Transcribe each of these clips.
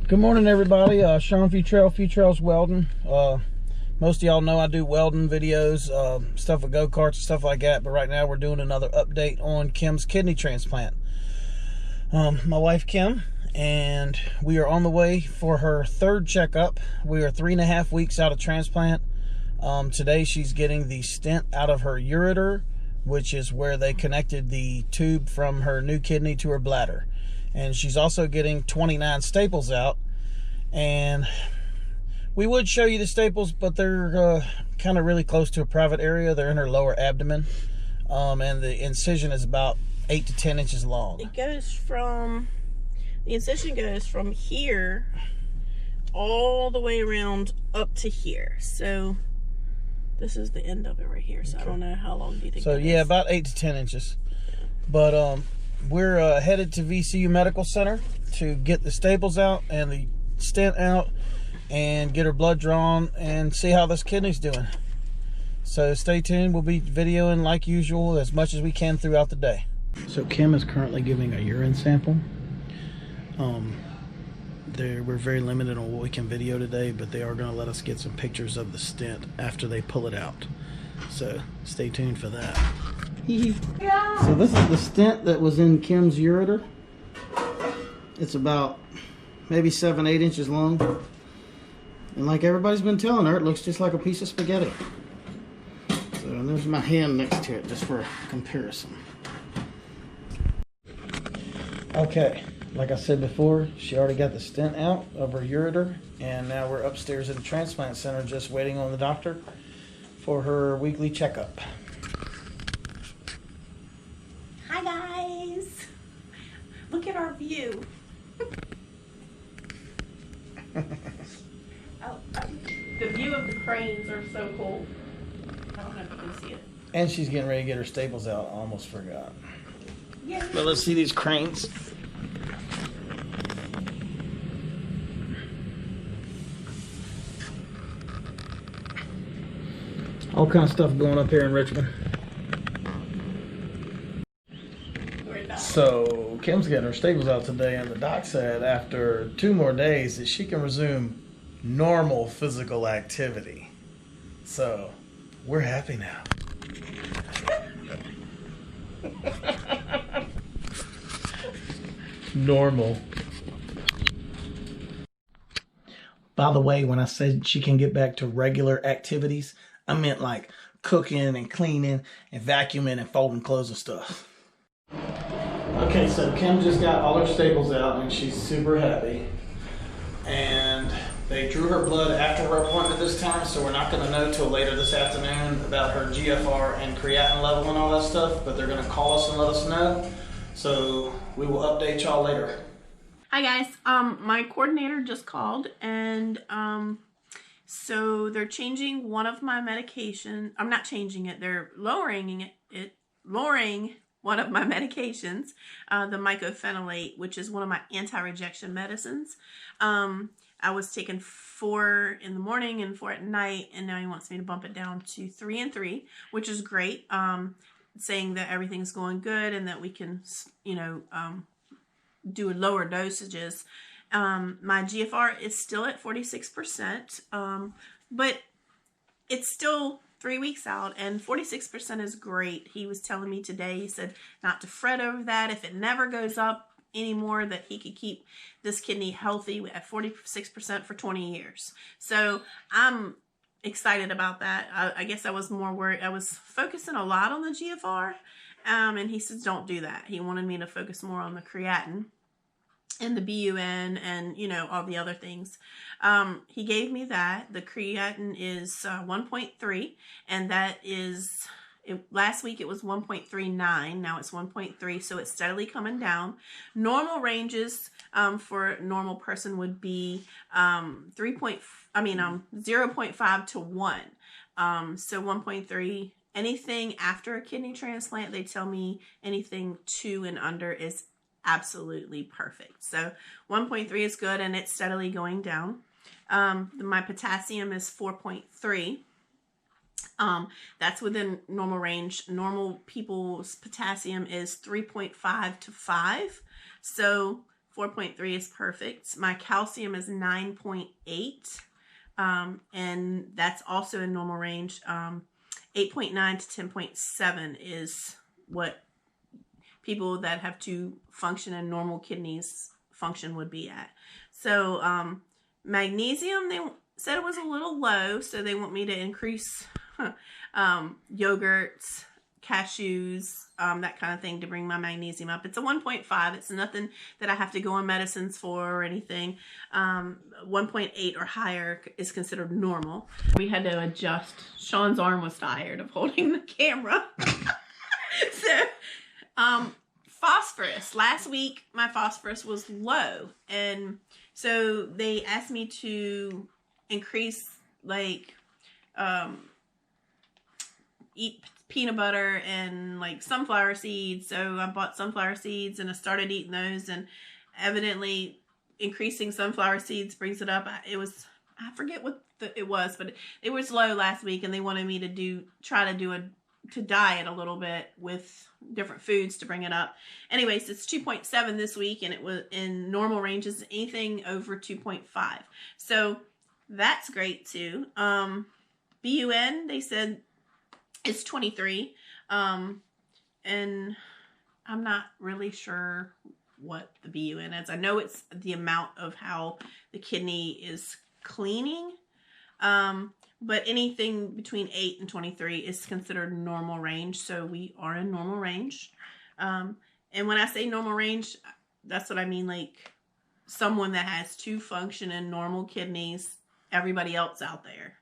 Good morning, everybody. Sean Futrell's Welding. Most of y'all know I do welding videos, stuff with go-karts and stuff like that, but right now we're doing another update on Kim's kidney transplant. My wife Kim, and we are on the way for her third checkup. We are 3.5 weeks out of transplant. Today she's getting the stent out of her ureter, which is where they connected the tube from her new kidney to her bladder. And she's also getting 29 staples out. And we would show you the staples, but they're kind of really close to a private area. They're in her lower abdomen. And the incision is about 8 to 10 inches long. It goes from, the incision goes from here all the way around up to here. So this is the end of it right here. So okay. I don't know how long do you think so yeah, about 8 to 10 inches. But we're headed to VCU Medical Center to get the staples out and the stent out and get her blood drawn and see how this kidney's doing. So stay tuned. We'll be videoing like usual as much as we can throughout the day. So Kim is currently giving a urine sample. We're very limited on what we can video today, but they are going to let us get some pictures of the stent after they pull it out. So stay tuned for that. Yeah. So this is the stent that was in Kim's ureter. It's about maybe 7-8 inches long. And like everybody's been telling her, it looks just like a piece of spaghetti. So and there's my hand next to it just for comparison. Okay, like I said before, she already got the stent out of her ureter, and now we're upstairs at the transplant center just waiting on the doctor for her weekly checkup. Hi guys! Look at our view. The view of the cranes are so cool. I don't know if you can see it. And she's getting ready to get her staples out. I almost forgot. Yeah. But let's see these cranes. All kind of stuff going up here in Richmond. So Kim's getting her staples out today, and the doc said after 2 more days that she can resume normal physical activity. So we're happy now. Normal. By the way, when I said she can get back to regular activities, I meant like cooking and cleaning and vacuuming and folding clothes and stuff. Okay, so Kim just got all her staples out and she's super happy. And they drew her blood after her appointment this time, so we're not going to know till later this afternoon about her GFR and creatinine level and all that stuff, but they're going to call us and let us know. So we will update y'all later. Hi guys, my coordinator just called, and so they're changing one of my medication. I'm not changing it, they're lowering one of my medications, the mycophenolate, which is one of my anti-rejection medicines. I was taking 4 in the morning and 4 at night, and now he wants me to bump it down to 3 and 3, which is great. Saying that everything's going good and that we can, you know, do lower dosages. My GFR is still at 46%, but it's still 3 weeks out, and 46% is great. He was telling me today, he said not to fret over that. If it never goes up anymore, that he could keep this kidney healthy at 46% for 20 years. So I'm excited about that. I guess I was more worried. I was focusing a lot on the GFR, and he says don't do that. He wanted me to focus more on the creatinine and the BUN and, you know, all the other things. He gave me that. The creatinine is 1.3, and that is, last week it was 1.39. Now it's 1.3, so it's steadily coming down. Normal ranges for a normal person would be 0.5 to 1. So 1.3. Anything after a kidney transplant, they tell me anything 2 and under is absolutely perfect. So 1.3 is good, and it's steadily going down. My potassium is 4.3. That's within normal range. Normal people's potassium is 3.5 to 5. So 4.3 is perfect. My calcium is 9.8. And that's also in normal range. 8.9 to 10.7 is what people that have to function in normal kidneys function would be at. So magnesium, they said it was a little low, so they want me to increase yogurts, cashews, that kind of thing to bring my magnesium up. It's a 1.5. It's nothing that I have to go on medicines for or anything. 1.8 or higher is considered normal. We had to adjust. Sean's arm was tired of holding the camera. So, phosphorus. Last week, my phosphorus was low. And so they asked me to increase, like, eat peanut butter and like sunflower seeds. So I bought sunflower seeds and I started eating those, and evidently increasing sunflower seeds brings it up. I forget what it was, but it was low last week, and they wanted me to try to diet a little bit with different foods to bring it up. Anyways, it's 2.7 this week, and it was in normal ranges, anything over 2.5. So that's great too. BUN, they said, it's 23, and I'm not really sure what the BUN is. I know it's the amount of how the kidney is cleaning, but anything between 8 and 23 is considered normal range, so we are in normal range. And when I say normal range, that's what I mean, like someone that has two functioning normal kidneys, everybody else out there.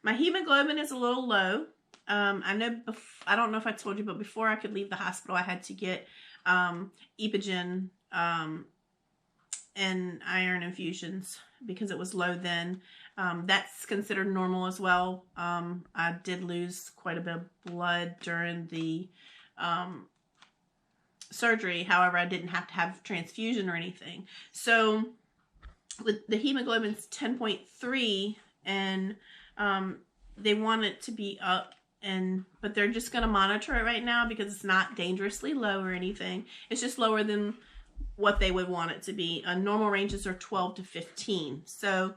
My hemoglobin is a little low. I don't know if I told you, but before I could leave the hospital, I had to get Epogen and iron infusions because it was low then. That's considered normal as well. I did lose quite a bit of blood during the surgery. However, I didn't have to have transfusion or anything. So with the hemoglobin's 10.3, and they want it to be up. But they're just going to monitor it right now because it's not dangerously low or anything. It's just lower than what they would want it to be. Normal ranges are 12 to 15. So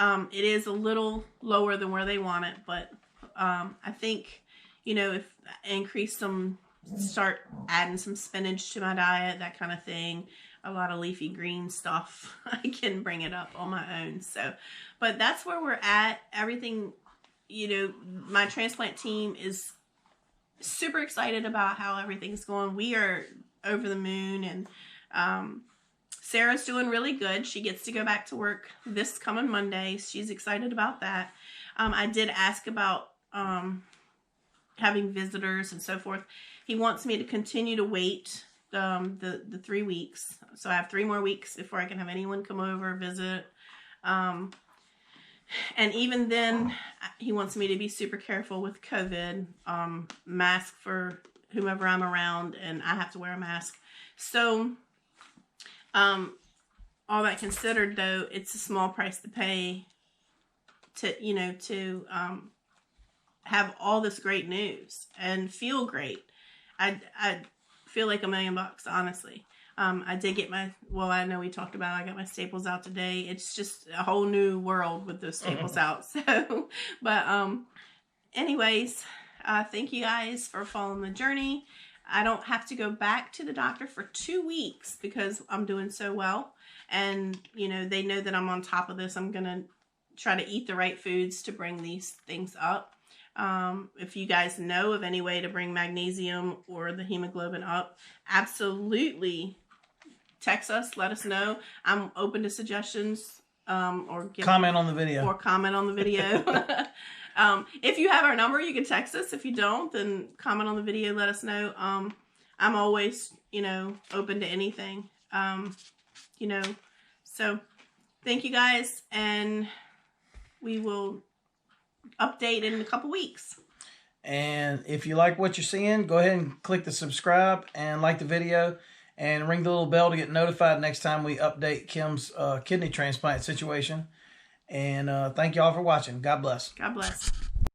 it is a little lower than where they want it. But I think, if I start adding some spinach to my diet, that kind of thing, a lot of leafy green stuff, I can bring it up on my own. So, but that's where we're at. Everything, my transplant team is super excited about how everything's going. We are over the moon, and Sarah's doing really good. She gets to go back to work this coming Monday. She's excited about that. I did ask about having visitors and so forth. He wants me to continue to wait the 3 weeks. So I have 3 more weeks before I can have anyone come over, visit. And even then, he wants me to be super careful with COVID, mask for whomever I'm around, and I have to wear a mask. So, all that considered, though, it's a small price to pay to have all this great news and feel great. I feel like $1 million, honestly. I did get I know we talked about, I got my staples out today. It's just a whole new world with those staples out. So, but, anyways, thank you guys for following the journey. I don't have to go back to the doctor for 2 weeks because I'm doing so well. And, they know that I'm on top of this. I'm going to try to eat the right foods to bring these things up. If you guys know of any way to bring magnesium or the hemoglobin up, absolutely text us, let us know. I'm open to suggestions, or comment on the video. If you have our number, you can text us. If you don't, then comment on the video, let us know. I'm always, open to anything. So thank you guys, and we will update in a couple weeks. And if you like what you're seeing, go ahead and click the subscribe and like the video and ring the little bell to get notified next time we update Kim's kidney transplant situation. And thank you all for watching. God bless. God bless.